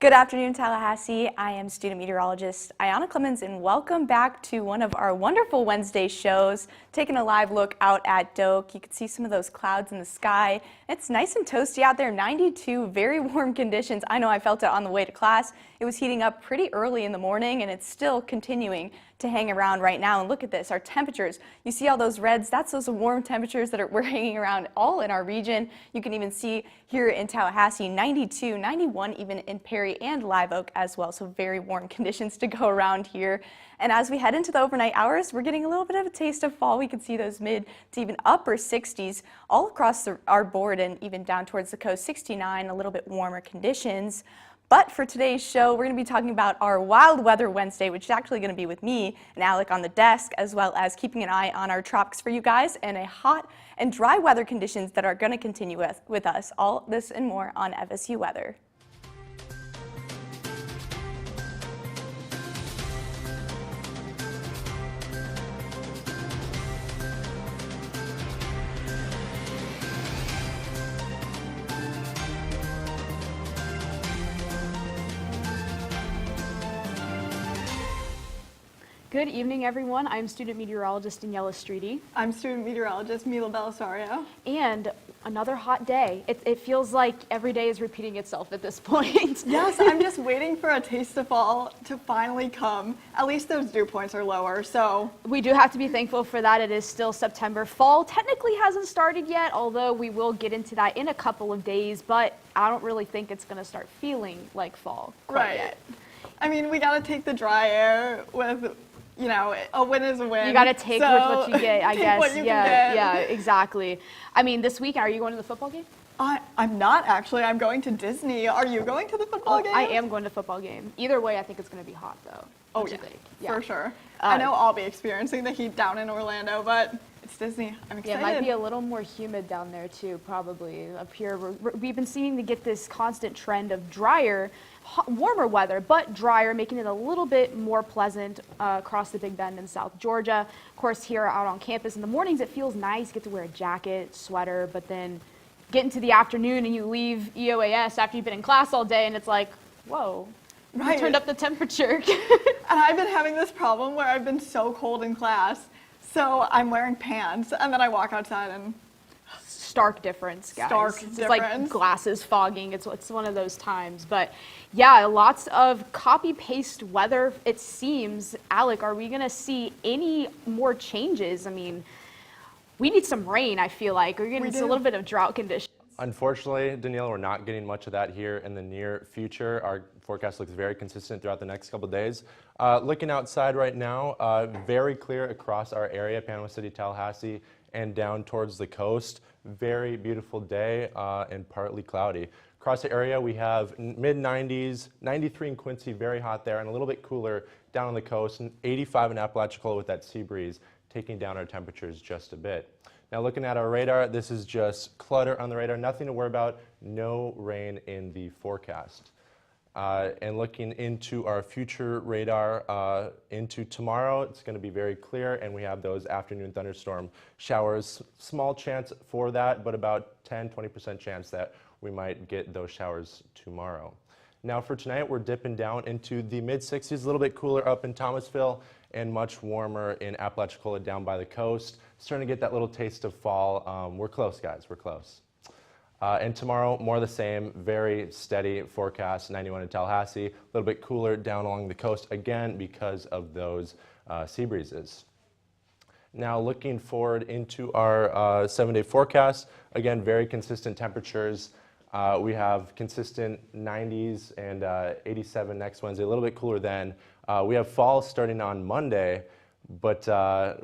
Good afternoon, Tallahassee. I am student meteorologist Ayanna Clemens, and welcome back to one of our wonderful Wednesday shows, taking a live look out at Doak. You can see some of those clouds in the sky. It's nice and toasty out there, 92, very warm conditions. I know I felt it on the way to class. It was heating up pretty early in the morning, and it's still continuing to hang around right now. And look at this, our temperatures. You see all those reds? That's those warm temperatures that we're hanging around all in our region. You can even see here in Tallahassee, 92, 91 even in Perry and Live Oak as well. So very warm conditions to go around here. And as we head into the overnight hours, we're getting a little bit of a taste of fall. We can see those mid to even upper 60s all across our board and even down towards the coast, 69, a little bit warmer conditions. But for today's show, we're going to be talking about our Wild Weather Wednesday, which is actually going to be with me and Alec on the desk, as well as keeping an eye on our tropics for you guys and a hot and dry weather conditions that are going to continue with us. All this and more on FSU Weather. Good evening, everyone. I'm student meteorologist Daniela Streety. I'm student meteorologist Mila Belisario. And another hot day. It feels like every day is repeating itself at this point. Yes, I'm just waiting for a taste of fall to finally come. At least those dew points are lower, so. We do have to be thankful for that. It is still September. Fall technically hasn't started yet, although we will get into that in a couple of days, but I don't really think it's going to start feeling like fall quite yet. I mean, we got to take the dry air with, you know, a win is a win. You got to take with what you get, I guess. What you can get. Yeah, exactly. I mean, this weekend, are you going to the football game? I'm not actually. I'm going to Disney. Are you going to the football game? I am going to the football game. Either way, I think it's going to be hot, though. Oh, yeah, for sure. I know I'll be experiencing the heat down in Orlando, but it's Disney. I'm excited. Yeah, it might be a little more humid down there, too, probably. Up here, we've been seeing to get this constant trend of drier, warmer weather, but drier, making it a little bit more pleasant across the Big Bend in South Georgia. Of course, here out on campus in the mornings, it feels nice. You get to wear a jacket, sweater, but then get into the afternoon and you leave EOAS after you've been in class all day, and it's like, whoa. Right. Turned up the temperature. And I've been having this problem where I've been so cold in class, so I'm wearing pants, and then I walk outside and... Stark difference, guys. It's like glasses fogging. It's one of those times. But yeah, lots of copy-paste weather, it seems. Alec, are we going to see any more changes? I mean, we need some rain, I feel like. We're getting a little bit of drought conditions. Unfortunately, Daniela, we're not getting much of that here in the near future. Our forecast looks very consistent throughout the next couple of days. Looking outside right now, very clear across our area, Panama City, Tallahassee, and down towards the coast. Very beautiful day and partly cloudy. Across the area, we have mid-90s, 93 in Quincy, very hot there, and a little bit cooler down on the coast, and 85 in Apalachicola with that sea breeze, taking down our temperatures just a bit. Now looking at our radar, this is just clutter on the radar, nothing to worry about, no rain in the forecast. And looking into our future radar into tomorrow, it's going to be very clear, and we have those afternoon thunderstorm showers. Small chance for that, but about 10-20% chance that we might get those showers tomorrow. Now for tonight, we're dipping down into the mid-60s, a little bit cooler up in Thomasville, and much warmer in Apalachicola down by the coast. Starting to get that little taste of fall. We're close, guys, we're close. And tomorrow, more of the same, very steady forecast, 91 in Tallahassee, a little bit cooler down along the coast, again, because of those sea breezes. Now looking forward into our 7-day forecast, again, very consistent temperatures. We have consistent 90s and 87 next Wednesday, a little bit cooler then. We have fall starting on Monday, but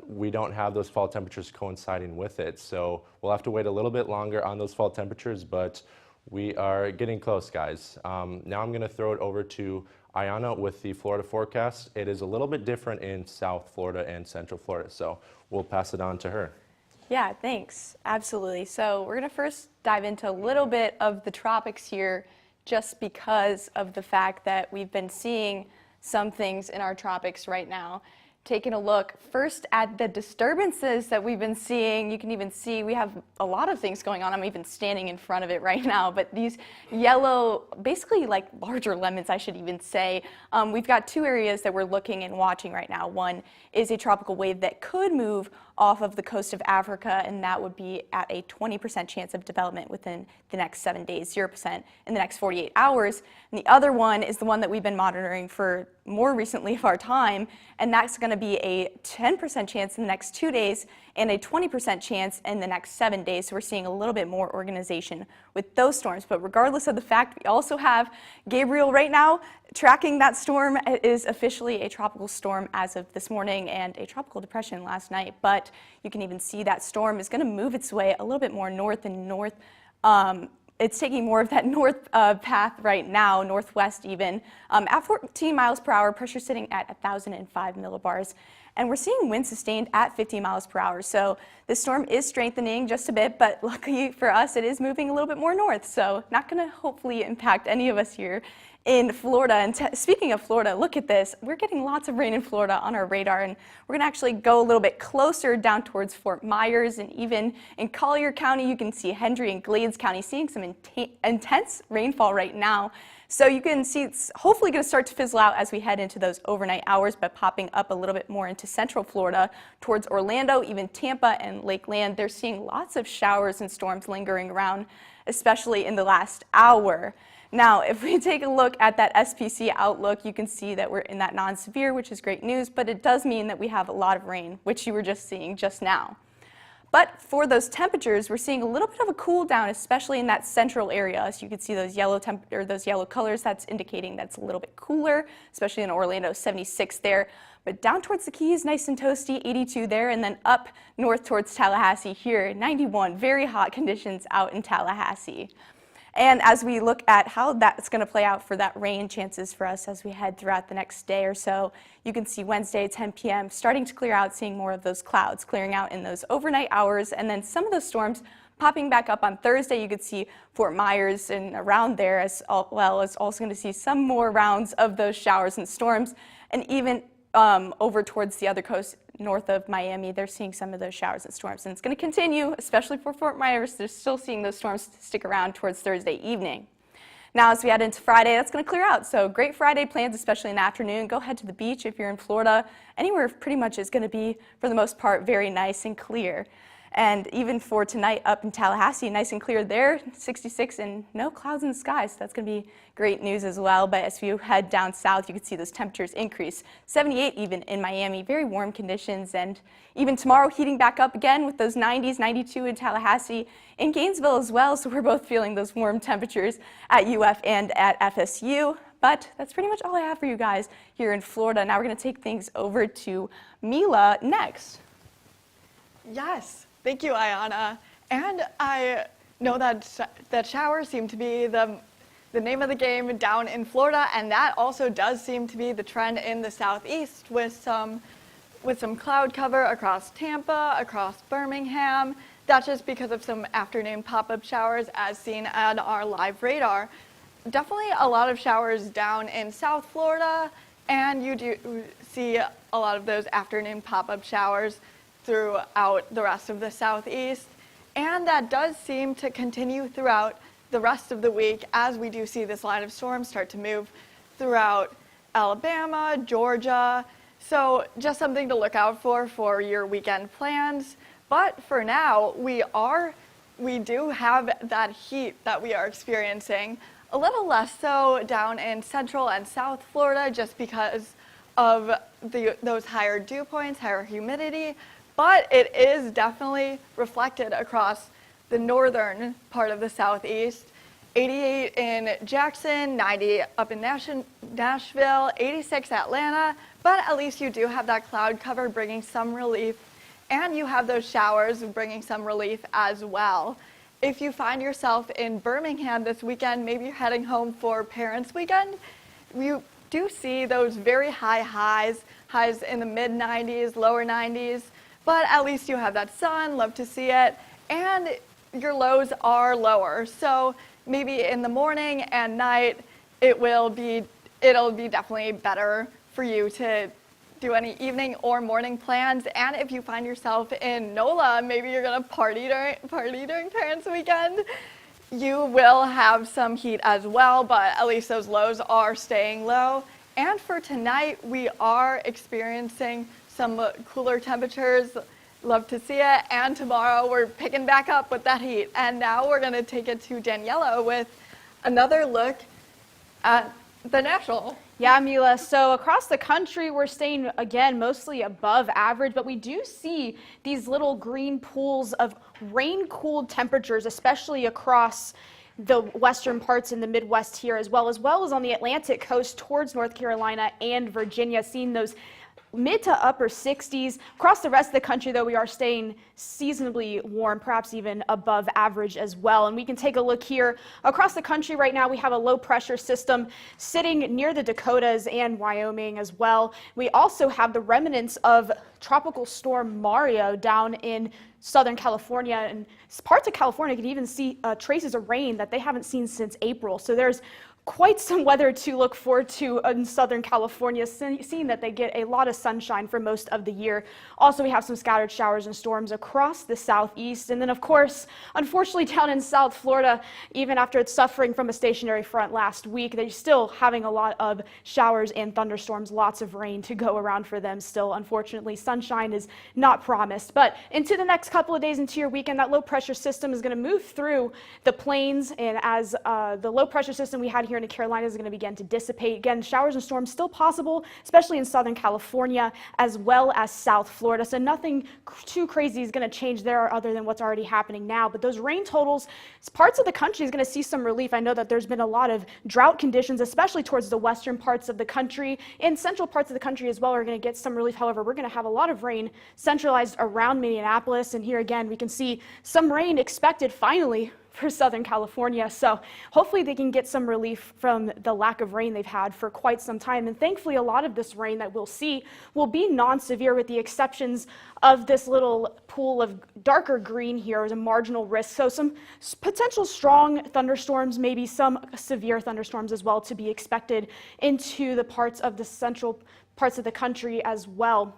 we don't have those fall temperatures coinciding with it. So we'll have to wait a little bit longer on those fall temperatures, but we are getting close, guys. Now I'm going to throw it over to Ayanna with the Florida forecast. It is a little bit different in South Florida and Central Florida, so we'll pass it on to her. Yeah, thanks. Absolutely. So we're going to first dive into a little bit of the tropics here, just because of the fact that we've been seeing some things in our tropics right now. Taking a look first at the disturbances that we've been seeing. You can even see we have a lot of things going on. I'm even standing in front of it right now, but these yellow, basically like larger lemons, I should even say. We've got two areas that we're looking and watching right now. One is a tropical wave that could move off of the coast of Africa, and that would be at a 20% chance of development within the next 7 days, 0% in the next 48 hours. And the other one is the one that we've been monitoring for more recently of our time, and that's going to be a 10% chance in the next 2 days and a 20% chance in the next 7 days. So we're seeing a little bit more organization with those storms. But regardless of the fact, we also have Gabriel right now tracking that storm. It is officially a tropical storm as of this morning and a tropical depression last night. But you can even see that storm is going to move its way a little bit more north and north. It's taking more of that north path right now, northwest even. At 14 miles per hour, pressure sitting at 1,005 millibars. And we're seeing winds sustained at 50 miles per hour. So this storm is strengthening just a bit, but luckily for us, it is moving a little bit more north. So not going to hopefully impact any of us here in Florida. And speaking of Florida, look at this. We're getting lots of rain in Florida on our radar, and we're going to actually go a little bit closer down towards Fort Myers, and even in Collier County, you can see Hendry and Glades County seeing some intense rainfall right now. So you can see it's hopefully going to start to fizzle out as we head into those overnight hours, but popping up a little bit more into central Florida towards Orlando, even Tampa and Lakeland. They're seeing lots of showers and storms lingering around, especially in the last hour. Now, if we take a look at that SPC outlook, you can see that we're in that non-severe, which is great news, but it does mean that we have a lot of rain, which you were just seeing just now. But for those temperatures, we're seeing a little bit of a cool down, especially in that central area. So you can see those yellow colors. That's indicating that's a little bit cooler, especially in Orlando, 76 there. But down towards the Keys, nice and toasty, 82 there, and then up north towards Tallahassee here, 91. Very hot conditions out in Tallahassee. And as we look at how that's going to play out for that rain chances for us as we head throughout the next day or so, you can see Wednesday, 10 p.m., starting to clear out, seeing more of those clouds clearing out in those overnight hours, and then some of those storms popping back up on Thursday. You could see Fort Myers and around there, as well as also going to see some more rounds of those showers and storms, and even over towards the other coast north of Miami, they're seeing some of those showers and storms. And it's going to continue, especially for Fort Myers. They're still seeing those storms stick around towards Thursday evening. Now, as we head into Friday, that's going to clear out. So great Friday plans, especially in the afternoon. Go head to the beach if you're in Florida. Anywhere pretty much is going to be, for the most part, very nice and clear. And even for tonight up in Tallahassee, nice and clear there, 66 and no clouds in the sky, so that's going to be great news as well. But as you head down south, you can see those temperatures increase, 78 even in Miami, very warm conditions. And even tomorrow heating back up again with those 90s, 92 in Tallahassee, in Gainesville as well, so we're both feeling those warm temperatures at UF and at FSU. But that's pretty much all I have for you guys here in Florida. Now we're going to take things over to Mila next. Yes, thank you, Ayana. And I know that showers seem to be the name of the game down in Florida, and that also does seem to be the trend in the southeast with some cloud cover across Tampa, across Birmingham. That's just because of some afternoon pop-up showers as seen on our live radar. Definitely a lot of showers down in South Florida, and you do see a lot of those afternoon pop-up showers throughout the rest of the southeast, and that does seem to continue throughout the rest of the week as we do see this line of storms start to move throughout Alabama, Georgia. So just something to look out for your weekend plans. But for now, we do have that heat that we are experiencing, a little less so down in Central and South Florida just because of those higher dew points, higher humidity. But it is definitely reflected across the northern part of the southeast. 88 in Jackson, 90 up in Nashville, 86 Atlanta, but at least you do have that cloud cover bringing some relief, and you have those showers bringing some relief as well. If you find yourself in Birmingham this weekend, maybe you're heading home for Parents' Weekend, you do see those very high highs in the mid-90s, lower 90s, but at least you have that sun, love to see it, and your lows are lower. So maybe in the morning and night, it'll be definitely better for you to do any evening or morning plans. And if you find yourself in NOLA, maybe you're gonna party during Parents Weekend, you will have some heat as well, but at least those lows are staying low. And for tonight, we are experiencing some cooler temperatures. Love to see it. And tomorrow we're picking back up with that heat. And now we're gonna take it to Daniela with another look at the national. Yeah, Mila. So across the country, we're staying, again, mostly above average, but we do see these little green pools of rain-cooled temperatures, especially across the western parts in the Midwest here, as well as on the Atlantic coast towards North Carolina and Virginia, seeing those mid to upper 60s. Across the rest of the country, though, we are staying seasonably warm, perhaps even above average as well. And we can take a look here. Across the country right now, we have a low pressure system sitting near the Dakotas and Wyoming as well. We also have the remnants of Tropical Storm Mario down in Southern California, and parts of California can even see traces of rain that they haven't seen since April. So there's quite some weather to look forward to in Southern California, seeing that they get a lot of sunshine for most of the year. Also, we have some scattered showers and storms across the southeast. And then, of course, unfortunately, down in South Florida, even after it's suffering from a stationary front last week, they're still having a lot of showers and thunderstorms, lots of rain to go around for them still. Unfortunately, sunshine is not promised. But into the next couple of days into your weekend, that low pressure system is going to move through the plains. And as the low pressure system we had here in the Carolinas is going to begin to dissipate. Again, showers and storms still possible, especially in Southern California as well as South Florida. So nothing too crazy is going to change there other than what's already happening now. But those rain totals, parts of the country is going to see some relief. I know that there's been a lot of drought conditions, especially towards the western parts of the country and central parts of the country as well. We're going to get some relief. However, we're going to have a lot of rain centralized around Minneapolis. And here again, we can see some rain expected finally for Southern California. So hopefully they can get some relief from the lack of rain they've had for quite some time. And thankfully, a lot of this rain that we'll see will be non-severe, with the exceptions of this little pool of darker green here as a marginal risk. So some potential strong thunderstorms, maybe some severe thunderstorms as well to be expected into the parts of the central parts of the country as well.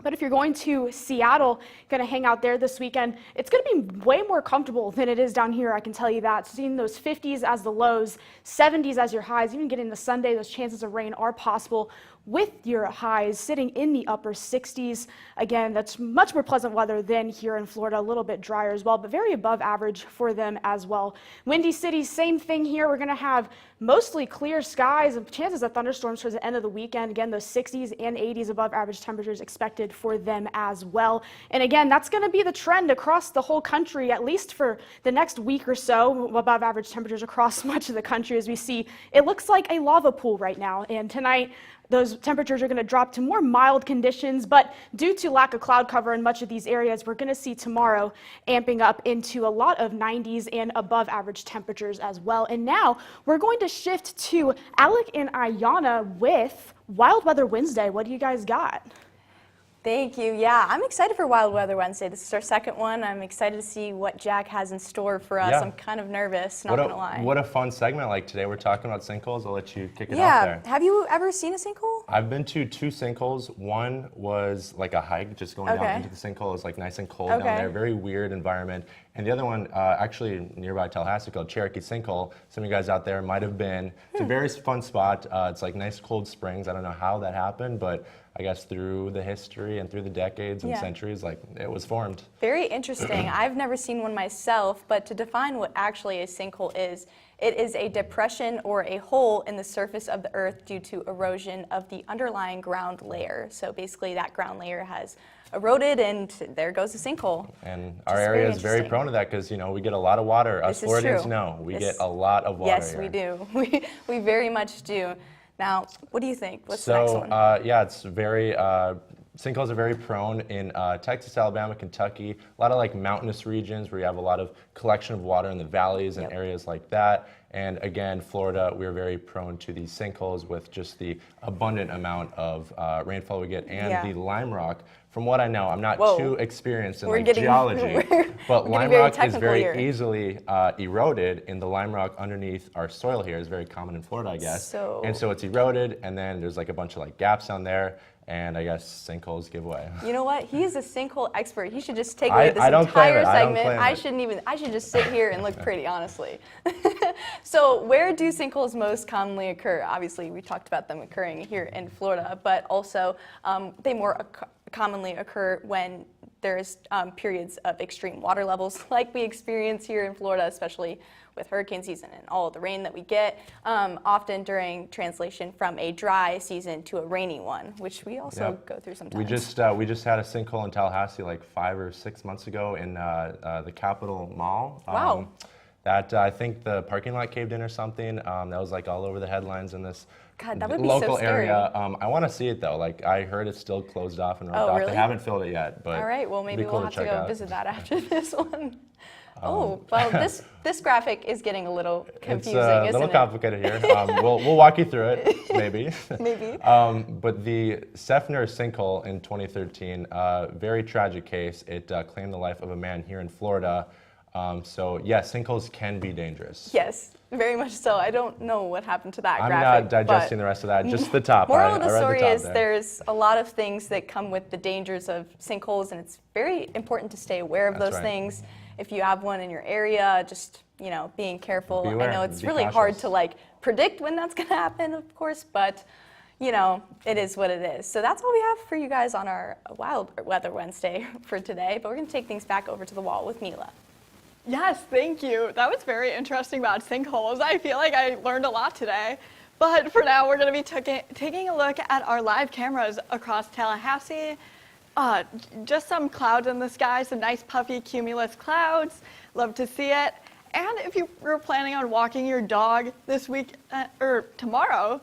But if you're going to Seattle, going to hang out there this weekend, it's going to be way more comfortable than it is down here, I can tell you that. Seeing those 50s as the lows, 70s as your highs, even getting the Sunday, those chances of rain are possible with your highs sitting in the upper 60s. Again, that's much more pleasant weather than here in Florida, a little bit drier as well, but very above average for them as well. Windy City, same thing here. We're going to have mostly clear skies and chances of thunderstorms towards the end of the weekend. Again, those 60s and 80s above average temperatures expected for them as well. And again, that's going to be the trend across the whole country, at least for the next week or so, above average temperatures across much of the country. As we see, it looks like a lava pool right now. And tonight, those temperatures are going to drop to more mild conditions, but due to lack of cloud cover in much of these areas, we're going to see tomorrow amping up into a lot of 90s and above average temperatures as well. And now we're going to shift to Alec and Ayana with Wild Weather Wednesday. What do you guys got? Thank you. Yeah, I'm excited for Wild Weather Wednesday. This is our second one. I'm excited to see what Jack has in store for us. Yeah. I'm kind of nervous, not going to lie. What a fun segment like today. We're talking about sinkholes. I'll let you kick it off Yeah. there. Have you ever seen a sinkhole? I've been to 2 sinkholes. One was like a hike, just going down into the sinkhole. It was like nice and cold down there, very weird environment. And the other one, actually nearby Tallahassee, called Cherokee Sinkhole. Some of you guys out there might have been. It's a very fun spot. It's like nice cold springs. I don't know how that happened, but I guess through the history and through the decades and centuries, like it was formed. Very interesting. I've never seen one myself, but to define what actually a sinkhole is, it is a depression or a hole in the surface of the earth due to erosion of the underlying ground layer. So basically that ground layer has eroded and there goes the sinkhole. And our area is very prone to that because, you know, we get a lot of water. Us Floridians know we get a lot of water Yes, here. we do. We very much do. Now, what do you think? What's the next one? Yeah, it's very, sinkholes are very prone in Texas, Alabama, Kentucky, a lot of like mountainous regions where you have a lot of collection of water in the valleys and areas like that. And again, Florida, we're very prone to these sinkholes with just the abundant amount of rainfall we get and the lime rock. From what I know, I'm not too experienced in geology, but lime rock is very easily eroded, and the lime rock underneath our soil here is very common in Florida, I guess. And so it's eroded, and then there's like a bunch of like gaps down there. and I guess sinkholes give way. You know what? He's a sinkhole expert. He should just take away this I don't claim entire it. I don't segment. claim it. I should just sit here and look pretty, honestly. So where do sinkholes most commonly occur? Obviously, we talked about them occurring here in Florida, but also they more commonly occur when there's periods of extreme water levels like we experience here in Florida, especially with hurricane season and all of the rain that we get, often during translation from a dry season to a rainy one, which we also go through sometimes. We just had a sinkhole in Tallahassee like 5 or 6 months ago in the Capitol Mall. Wow. That I think the parking lot caved in or something. That was like all over the headlines in this God, that would be local so scary. area. I want to see it though. Like I heard it's still closed off and roped off. Really? They haven't filled it yet, but All right, well maybe it'd be cool we'll have to check go out. visit that after this one. Well, this graphic is getting a little confusing, It's a isn't little it? complicated here. We'll walk you through it, maybe. Maybe. But the Seffner sinkhole in 2013, very tragic case. It claimed the life of a man here in Florida. So yes, sinkholes can be dangerous. Yes, very much so. I don't know what happened to that I'm graphic. not digesting the rest of that, just the top. Moral of I the read story top is there. there's a lot of things that come with the dangers of sinkholes, and it's very important to stay aware of That's those right. things. If you have one in your area, just being careful. Be I aware, know it's be really hard cautious. to like predict when that's going to happen, of course, but it is what it is. So that's all we have for you guys on our Wild Weather Wednesday for today. But we're going to take things back over to the wall with Mila. Yes, thank you. That was very interesting about sinkholes. I feel like I learned a lot today. But for now, we're going to be taking a look at our live cameras across Tallahassee. Just some clouds in the sky, some nice puffy cumulus clouds. Love to see it. And if you were planning on walking your dog this week, or tomorrow,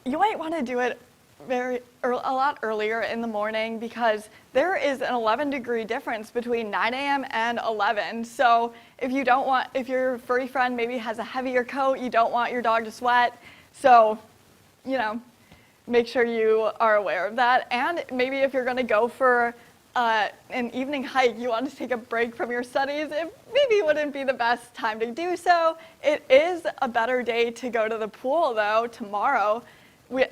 you might want to do it a lot earlier in the morning because there is an 11-degree difference between 9 a.m. and 11. So if your furry friend maybe has a heavier coat, you don't want your dog to sweat. So, make sure you are aware of that. And maybe if you're going to go for an evening hike, you want to take a break from your studies, it maybe wouldn't be the best time to do so. It is a better day to go to the pool, though, tomorrow,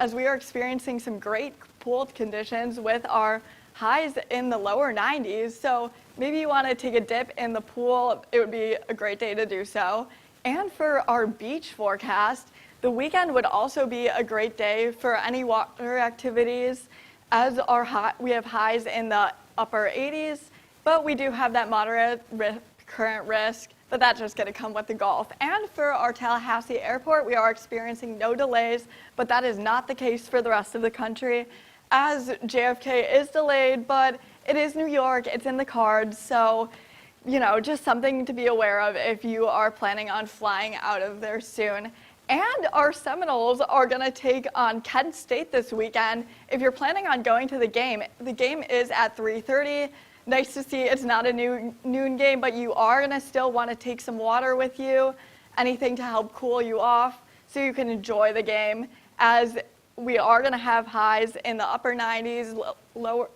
as we are experiencing some great pool conditions with our highs in the lower 90s. So maybe you want to take a dip in the pool. It would be a great day to do so. And for our beach forecast, the weekend would also be a great day for any water activities, as we have highs in the upper 80s, but we do have that moderate current risk, but that's just going to come with the Gulf. And for our Tallahassee airport, we are experiencing no delays, but that is not the case for the rest of the country, as JFK is delayed, but it is New York, it's in the cards, so just something to be aware of if you are planning on flying out of there soon. And our Seminoles are going to take on Kent State this weekend. If you're planning on going to the game is at 3:30. Nice to see it's not a noon game, but you are going to still want to take some water with you, anything to help cool you off so you can enjoy the game, as we are going to have highs in the upper 90s, lower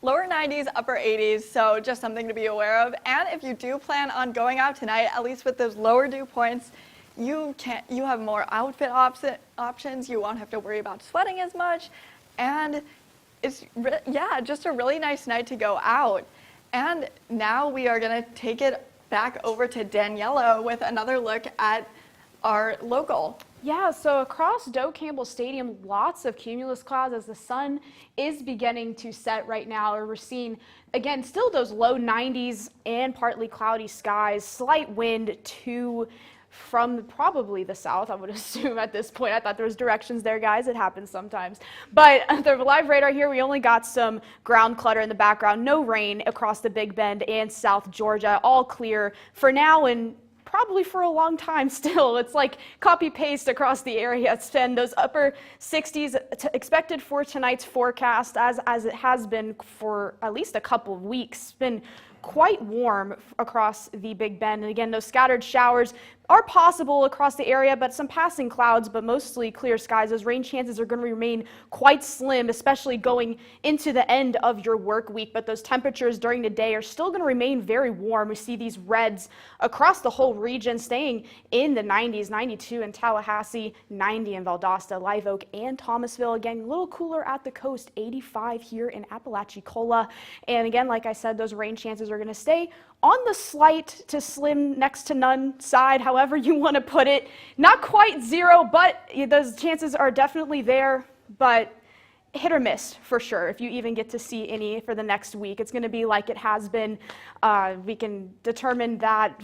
90s, upper 80s, so just something to be aware of. And if you do plan on going out tonight, at least with those lower dew points, you have more outfit options. You won't have to worry about sweating as much, and it's just a really nice night to go out. And now we are going to take it back over to Daniela with another look at our local. Yeah, so across Doak Campbell Stadium, lots of cumulus clouds as the sun is beginning to set right now. We're seeing, again, still those low 90s and partly cloudy skies, slight wind from probably the south, I would assume at this point. I thought there was directions there, guys. It happens sometimes. But the live radar here, we only got some ground clutter in the background. No rain across the Big Bend and South Georgia. All clear for now and probably for a long time still. It's like copy paste across the area. It's been those upper 60s expected for tonight's forecast, as it has been for at least a couple of weeks. It's been quite warm across the Big Bend. And again, those scattered showers are possible across the area, but some passing clouds, but mostly clear skies. Those rain chances are going to remain quite slim, especially going into the end of your work week. But those temperatures during the day are still going to remain very warm. We see these reds across the whole region staying in the 90s, 92 in Tallahassee, 90 in Valdosta, Live Oak, and Thomasville. Again, a little cooler at the coast, 85 here in Apalachicola. And again, like I said, those rain chances are going to stay on the slight to slim, next to none side, however you want to put it. Not quite zero, but those chances are definitely there, but hit or miss for sure. If you even get to see any for the next week, it's going to be like it has been. We can determine that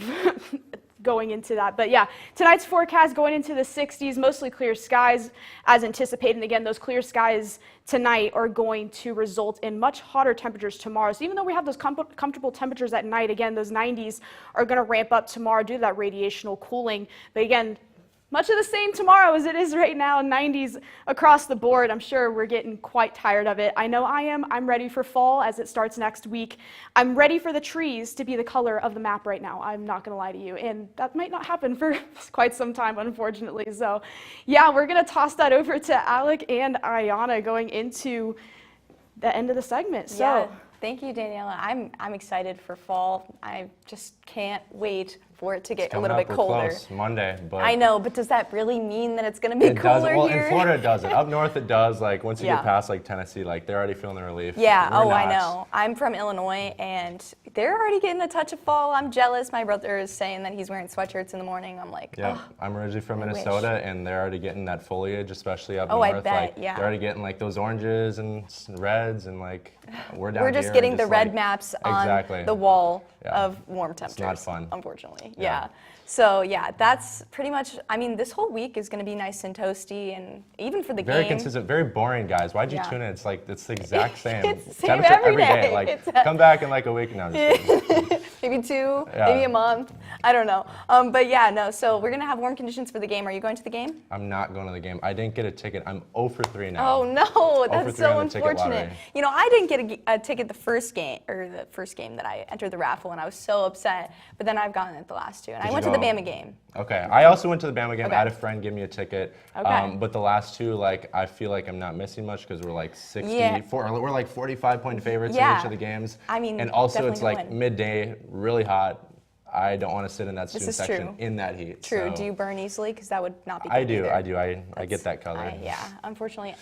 going into that. But yeah, tonight's forecast going into the 60s, mostly clear skies as anticipated. And again, those clear skies tonight are going to result in much hotter temperatures tomorrow. So even though we have those comfortable temperatures at night, again, those 90s are going to ramp up tomorrow due to that radiational cooling. But again, much of the same tomorrow as it is right now, 90s across the board. I'm sure we're getting quite tired of it. I know I am. I'm ready for fall as it starts next week. I'm ready for the trees to be the color of the map right now. I'm not going to lie to you. And that might not happen for quite some time, unfortunately. So yeah, we're going to toss that over to Alec and Ayana going into the end of the segment. So. Yeah. Thank you, Daniela. I'm excited for fall. I just can't wait for it to get a little bit colder. Close, Monday, but I know, but does that really mean that it's going to be cooler well, here? in Florida it doesn't. Up north it does. Like once you get past like Tennessee, like they're already feeling the relief. Yeah. We're I not. know. I'm from Illinois, and they're already getting a touch of fall. I'm jealous. My brother is saying that he's wearing sweatshirts in the morning. I'm like, Yeah, oh, I'm originally from I wish. Minnesota, and they're already getting that foliage, especially up Oh, north. I bet, like, yeah. They're already getting like those oranges and reds, and like we're down we're here. just getting and the red like, maps on Exactly. the wall Yeah. of warm temperatures. not fun. Unfortunately. Yeah. Yeah. So yeah, that's pretty much. I mean, this whole week is going to be nice and toasty, and even for the Very game. consistent, very boring, guys. Why'd you Yeah. tune in? It's like it's the exact same. It's the same temperature every day. Like It's come back in like a week now. Maybe 2, Yeah. maybe a month. I don't know. But yeah, no. So we're gonna have warm conditions for the game. Are you going to the game? I'm not going to the game. I didn't get a ticket. I'm 0 for 3 now. Oh no, for that's 3 so on the ticket unfortunate. lottery. You know, I didn't get a ticket the first game that I entered the raffle, and I was so upset. But then I've gotten it the last 2, and Did I you went to the go? Bama game. Okay, I also went to the Bama game. Okay. I had a friend give me a ticket, Okay. but the last 2, like, I feel like I'm not missing much because we're like 60, Yeah. we're like 45-point favorites in Yeah. each of the games. I mean, and also definitely it's gonna like win. midday, really hot. I don't want to sit in that student is section true. in that heat. True. so- Do you burn easily? Because that would not be good I do. either. I get that color. Yeah, unfortunately,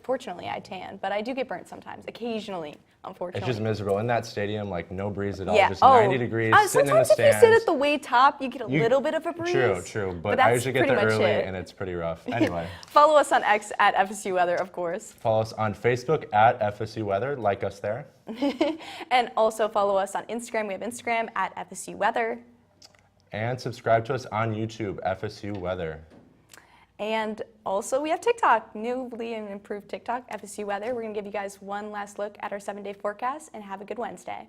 fortunately I tan, but I do get burnt sometimes, occasionally, unfortunately. It's just miserable in that stadium. Like no breeze at all. Yeah. Just 90 degrees. Sitting in the sometimes if you stands. sit at the way top, you get a little bit of a breeze. True. But that's I usually get pretty there much early, it. and it's pretty rough. Anyway. Follow us on X at FSU Weather, of course. Follow us on Facebook at FSU Weather. Like us there. And also follow us on Instagram. We have Instagram at FSU Weather. And subscribe to us on YouTube, FSU Weather. And also we have TikTok, newly improved TikTok, FSU Weather. We're going to give you guys one last look at our 7-day forecast, and have a good Wednesday.